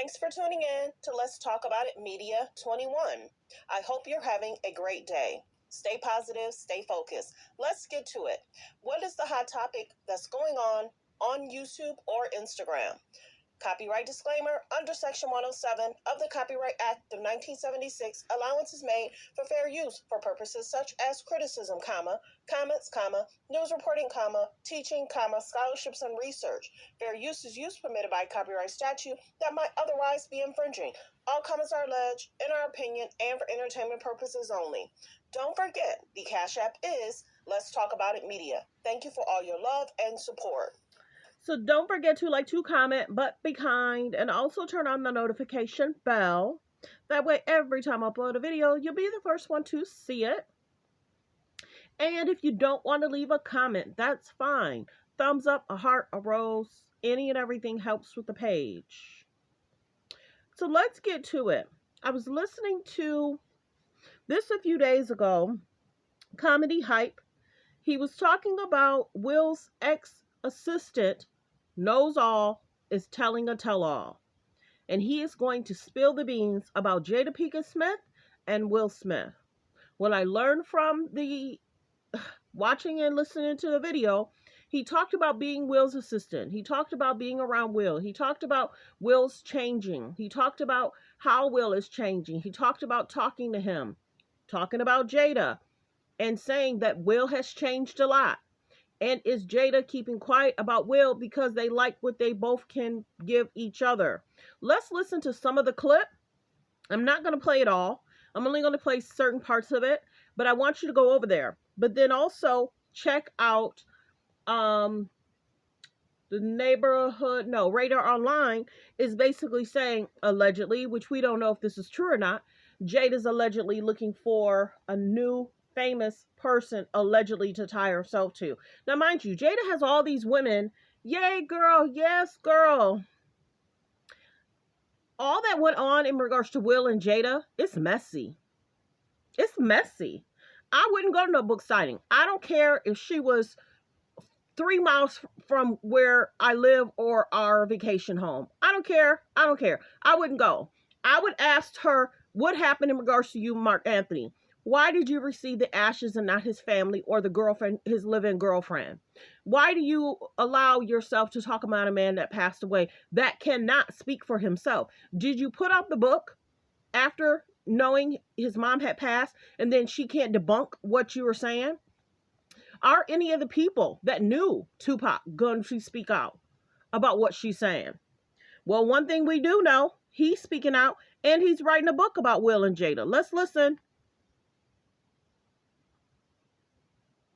Thanks for tuning in to Let's Talk About It Media 21. I hope you're having a great day. Stay positive, stay focused. Let's get to it. What is the hot topic that's going on YouTube or Instagram? Copyright disclaimer: under Section 107 of the Copyright Act of 1976, allowance is made for fair use for purposes such as criticism, comments, news reporting, teaching, scholarships, and research. Fair use is use permitted by copyright statute that might otherwise be infringing. All comments are alleged, in our opinion, and for entertainment purposes only. Don't forget, the Cash App is Let's Talk About It Media. Thank you for all your love and support. So don't forget to like, to comment, but be kind, and also turn on the notification bell. That way, every time I upload a video, you'll be the first one to see it. And if you don't want to leave a comment, that's fine. Thumbs up, a heart, a rose, any and everything helps with the page. So let's get to it. I was listening to this a few days ago, Comedy Hype. He was talking about Will's ex-assistant knows all, is telling a tell-all. And he is going to spill the beans about Jada Pinkett Smith and Will Smith. What I learned from the watching and listening to the video, he talked about being Will's assistant. He talked about being around Will. He talked about Will's changing. He talked about how Will is changing. He talked about talking to him, talking about Jada, and saying that Will has changed a lot. And is Jada keeping quiet about Will because they like what they both can give each other? Let's listen to some of the clip. I'm not going to play it all. I'm only going to play certain parts of it, but I want you to go over there. But then also check out the Radar Online is basically saying, allegedly, which we don't know if this is true or not, Jada's allegedly looking for a new famous person allegedly to tie herself to. Now, mind you, Jada has all these women. Yay, girl. Yes, girl. All that went on in regards to Will and Jada, it's messy. It's messy. I wouldn't go to no book signing. I don't care if she was 3 miles from where I live or our vacation home. I don't care. I don't care. I wouldn't go. I would ask her what happened in regards to you, Mark Anthony. Why did you receive the ashes and not his family or the girlfriend, his living girlfriend? Why do you allow yourself to talk about a man that passed away that cannot speak for himself? Did you put out the book after knowing his mom had passed and then she can't debunk what you were saying? Are any of the people that knew Tupac going to speak out about what she's saying? Well, one thing we do know, he's speaking out and he's writing a book about Will and Jada. Let's listen.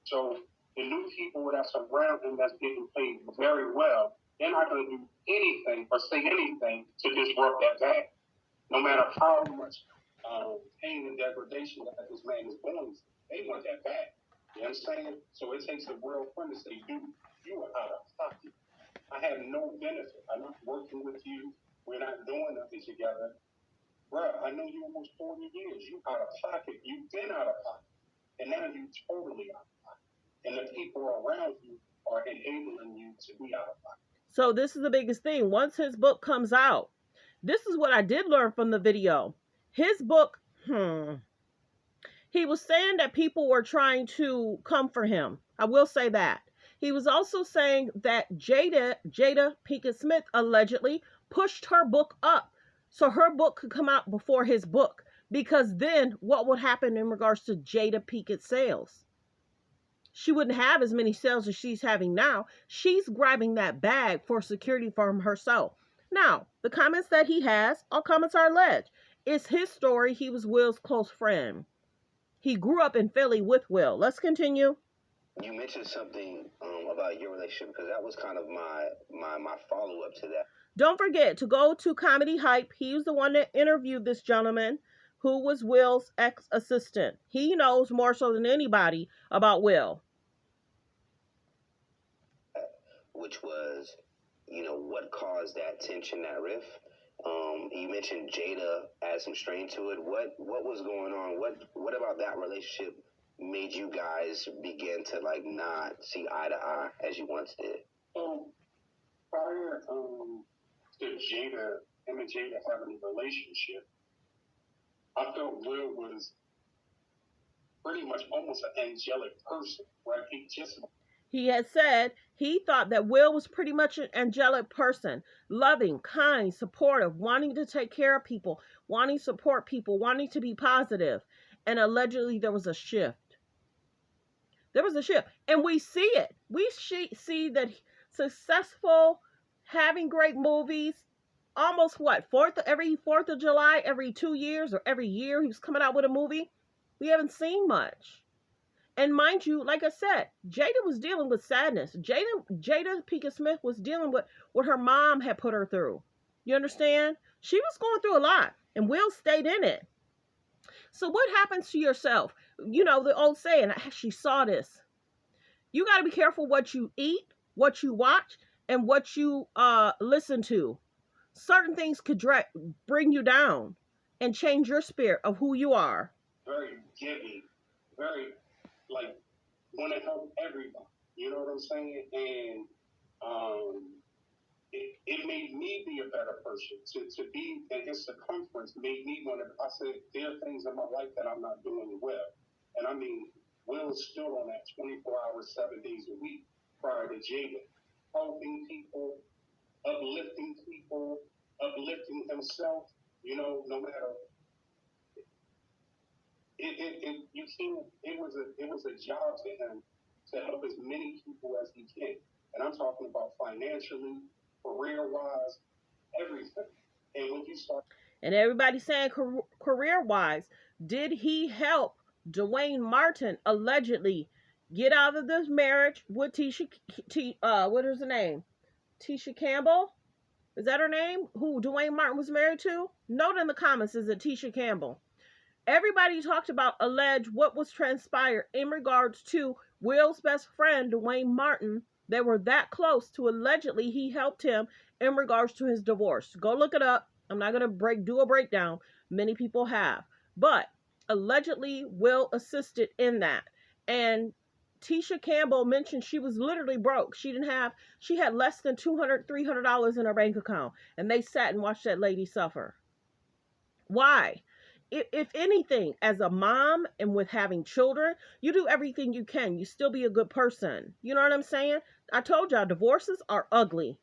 So the new people that's around him that's getting paid very well, they're not going to do anything or say anything to disrupt that bag. No matter how much pain and degradation that this man is going through, they want that bag. You understand? So it takes a real friend to say, you are out of pocket. I have no benefit. I'm not working with you. We're not doing nothing together. Bruh, I know you almost 40 years. You out of pocket. You've been out of pocket. And now you're totally out of pocket. And the people around you are enabling you to be out of pocket. So this is the biggest thing. Once his book comes out, this is what I did learn from the video. His book, he was saying that people were trying to come for him. I will say that. He was also saying that Jada Pinkett Smith allegedly pushed her book up so her book could come out before his book. Because then what would happen in regards to Jada Pinkett sales? She wouldn't have as many sales as she's having now. She's grabbing that bag for security from herself. Now, the comments that he has, all comments are alleged. It's his story. He was Will's close friend. He grew up in Philly with Will. Let's continue. You mentioned something about your relationship because that was kind of my follow-up to that. Don't forget to go to Comedy Hype. He's the one that interviewed this gentleman who was Will's ex-assistant. He knows more so than anybody about Will. Which was, what caused that tension, that rift. You mentioned Jada added some strain to it. What was going on? What about that relationship made you guys begin to not see eye to eye as you once did? Prior to Jada him and Jada having a relationship, I felt Will was pretty much almost an angelic person, right? He had said he thought that Will was pretty much an angelic person, loving, kind, supportive, wanting to take care of people, wanting to support people, wanting to be positive. And allegedly there was a shift. There was a shift. And we see it. We see that successful, having great movies, almost every 4th of July, every 2 years or every year he was coming out with a movie. We haven't seen much. And mind you, like I said, Jada was dealing with sadness. Jada Pinkett Smith was dealing with what her mom had put her through. You understand? She was going through a lot, and Will stayed in it. So what happens to yourself? You know, the old saying, I actually saw this. You got to be careful what you eat, what you watch, and what you listen to. Certain things could bring you down and change your spirit of who you are. Very giving, very like want to help everybody. You know what I'm saying? And it made me be a better person. To be in his circumference made me want to. I said there are things in my life that I'm not doing well, and I mean Will still on that 24 hours, 7 days a week prior to Jada, helping people, uplifting himself. You know, no matter. You can't. It was a job to him to help as many people as he can, and I'm talking about financially, career-wise, everything. And when you start, and everybody's saying career-wise, did he help Dwayne Martin allegedly get out of this marriage with what is her name? Tisha Campbell? Is that her name? Who Dwayne Martin was married to? Note in the comments, is it Tisha Campbell? Everybody talked about what was transpired in regards to Will's best friend, Dwayne Martin. They were that close to allegedly he helped him in regards to his divorce. Go look it up. I'm not going to do a breakdown. Many people have. But allegedly, Will assisted in that. And Tisha Campbell mentioned she was literally broke. She had less than $200, $300 in her bank account. And they sat and watched that lady suffer. Why? If anything, as a mom and with having children, you do everything you can. You still be a good person. You know what I'm saying? I told y'all, divorces are ugly.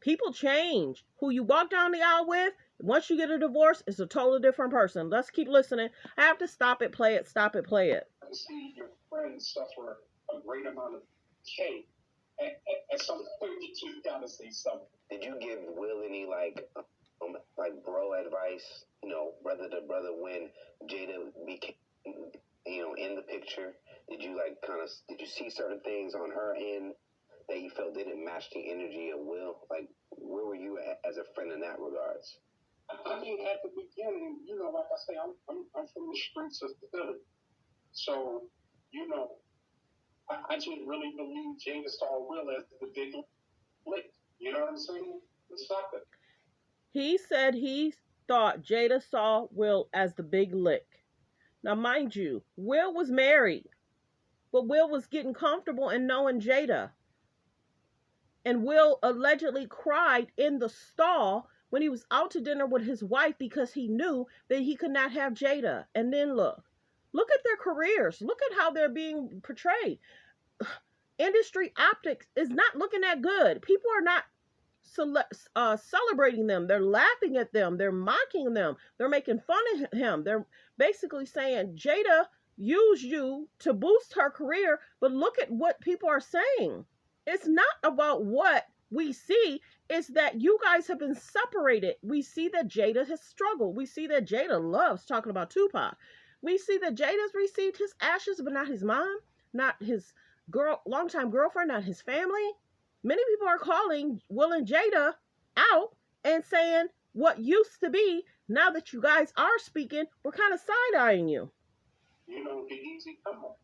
People change. Who you walk down the aisle with, once you get a divorce, it's a totally different person. Let's keep listening. I have to stop it, play it, stop it, play it. I see your friends suffer a great amount of pain. At some point, you just gotta say something. Did you give Will any like bro advice, brother to brother when Jada became, in the picture? Did you did you see certain things on her end that you felt didn't match the energy of Will? Like, where were you as a friend in that regards? I mean, at the beginning, like I say, I'm from the streets of Philly, so I just really believe Jada saw Will as the big lick. You know what I'm saying? Stop it. He said he thought Jada saw Will as the big lick. Now, mind you, Will was married, but Will was getting comfortable in knowing Jada. And Will allegedly cried in the stall when he was out to dinner with his wife because he knew that he could not have Jada. And then look at their careers. Look at how they're being portrayed. Industry optics is not looking that good. People are not celebrating them. They're laughing at them. They're mocking them. They're making fun of him. They're basically saying Jada used you to boost her career, but look at what people are saying. It's not about what we see. It's that you guys have been separated. We see that Jada has struggled. We see that Jada loves talking about Tupac. We see that Jada's received his ashes, but not his mom, not his longtime girlfriend, not his family. Many people are calling Will and Jada out and saying what used to be, now that you guys are speaking, we're kind of side-eyeing you. The easy come up,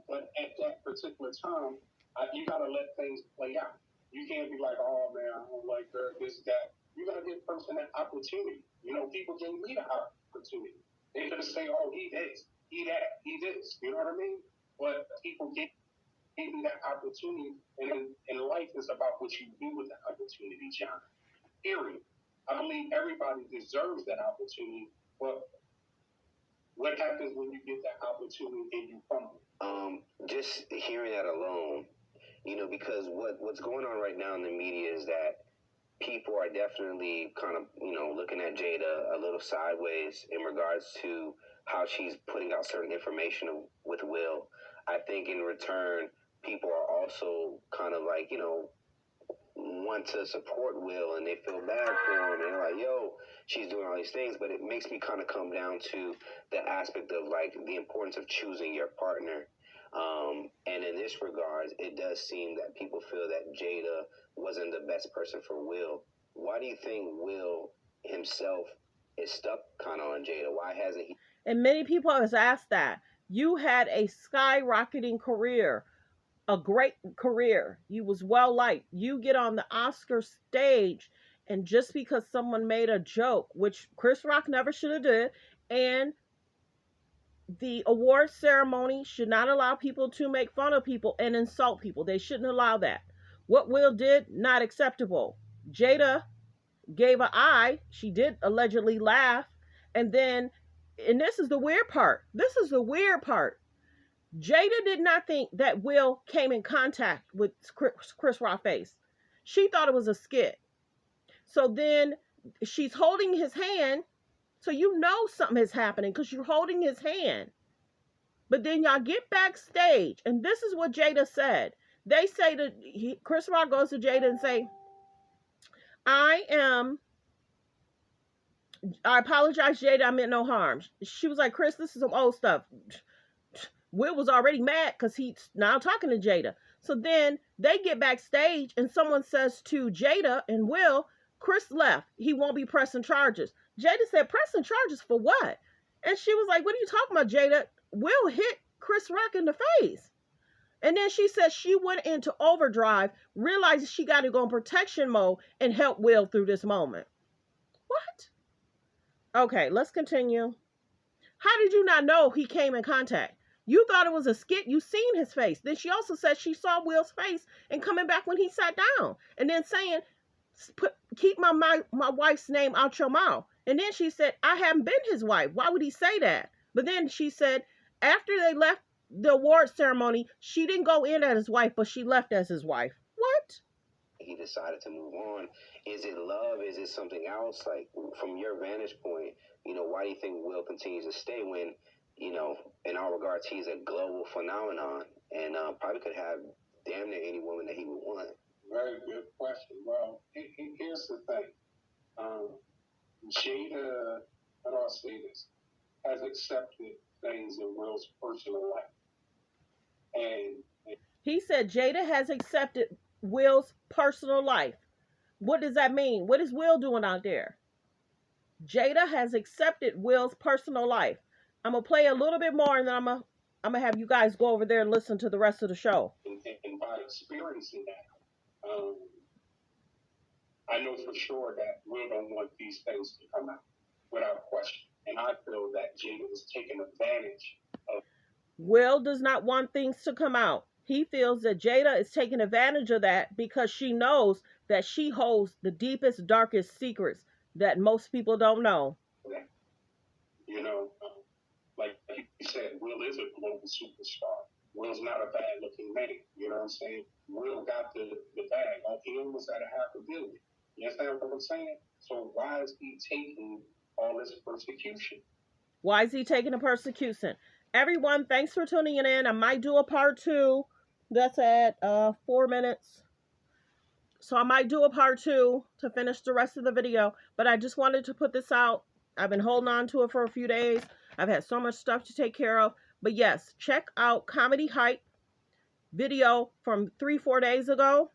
but at that particular time, you got to let things play out. You can't be like, oh, man, I don't like her, this, that. You got to give a person that opportunity. People gave me the opportunity. They're going to say, oh, he this, he that, he this. You know what I mean? But people gave me that opportunity, and life is about what you do with that opportunity, John. Period. I believe everybody deserves that opportunity, but what happens when you get that opportunity and you fumble? Just hearing that alone, because what's going on right now in the media is that people are definitely kind of, looking at Jada a little sideways in regards to how she's putting out certain information with Will. I think in return, people are also kind of like, want to support Will, and they feel bad for him, and they're like, yo, she's doing all these things. But it makes me kind of come down to the aspect of like the importance of choosing your partner. And in this regards, it does seem that people feel that Jada wasn't the best person for Will. Why do you think Will himself is stuck kind of on Jada? Why hasn't he? And many people have asked that. You had a skyrocketing career, a great career. You was well liked. You get on the Oscar stage, and just because someone made a joke, which Chris Rock never should have did, and the award ceremony should not allow people to make fun of people and insult people. They shouldn't allow that. What Will did, not acceptable. Jada gave an eye. She did allegedly laugh. And then, and this is the weird part. This is the weird part. Jada did not think that Will came in contact with Chris Rock's face. She thought it was a skit. So then she's holding his hand. So you know something is happening because you're holding his hand. But then y'all get backstage, and this is what Jada said. They say that Chris Rock goes to Jada and say, I apologize, Jada, I meant no harm. She was like, Chris, this is some old stuff. Will was already mad because he's now talking to Jada. So then they get backstage, and someone says to Jada and Will, Chris left. He won't be pressing charges. Jada said, pressing charges for what? And she was like, what are you talking about, Jada? Will hit Chris Rock in the face. And then she said she went into overdrive, realized she got to go in protection mode and help Will through this moment. What? Okay, let's continue. How did you not know he came in contact? You thought it was a skit. You seen his face. Then she also said she saw Will's face and coming back when he sat down. And then saying, keep my wife's name out your mouth. And then she said, I haven't been his wife. Why would he say that? But then she said, after they left the award ceremony, she didn't go in as his wife, but she left as his wife. What? He decided to move on. Is it love? Is it something else? Like, from your vantage point, why do you think Will continues to stay when, in all regards, he's a global phenomenon and probably could have damn near any woman that he would want? Very good question. Well, here's the thing. Jada, how do I say this, has accepted things in Will's personal life. And he said Jada has accepted Will's personal life. What does that mean? What is Will doing out there? Jada has accepted Will's personal life. I'm going to play a little bit more, and then I'm going to have you guys go over there and listen to the rest of the show. And by experiencing that, I know for sure that Will don't want these things to come out without question. And I feel that Jada is taking advantage of. Will does not want things to come out. He feels that Jada is taking advantage of that because she knows that she holds the deepest, darkest secrets that most people don't know. Like you said, Will is a global superstar. Will's not a bad-looking man. You know what I'm saying? Will got the bag. He almost at $500 million. You understand what I'm saying? So why is he taking all this persecution? Why is he taking the persecution? Everyone, thanks for tuning in. I might do a part 2. That's at 4 minutes. So I might do a part 2 to finish the rest of the video. But I just wanted to put this out. I've been holding on to it for a few days. I've had so much stuff to take care of. But yes, check out Comedy Hype video from 3-4 days ago.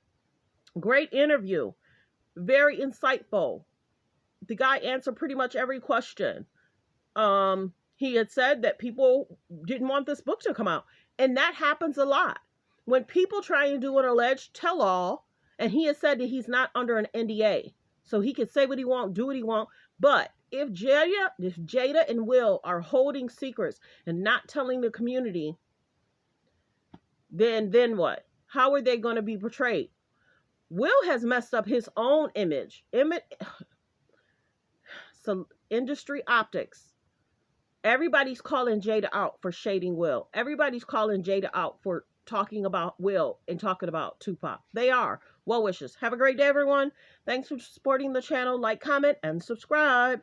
Great interview. Very insightful. The guy answered pretty much every question. He had said that people didn't want this book to come out. And that happens a lot. When people try and do an alleged tell-all, and he has said that he's not under an NDA. So he can say what he wants, do what he wants. But if Jada and Will are holding secrets and not telling the community, then what? How are they going to be portrayed? Will has messed up his own image. industry optics. Everybody's calling Jada out for shading Will. Everybody's calling Jada out for talking about Will and talking about Tupac. They are. Well wishes. Have a great day, everyone. Thanks for supporting the channel. Like, comment, and subscribe.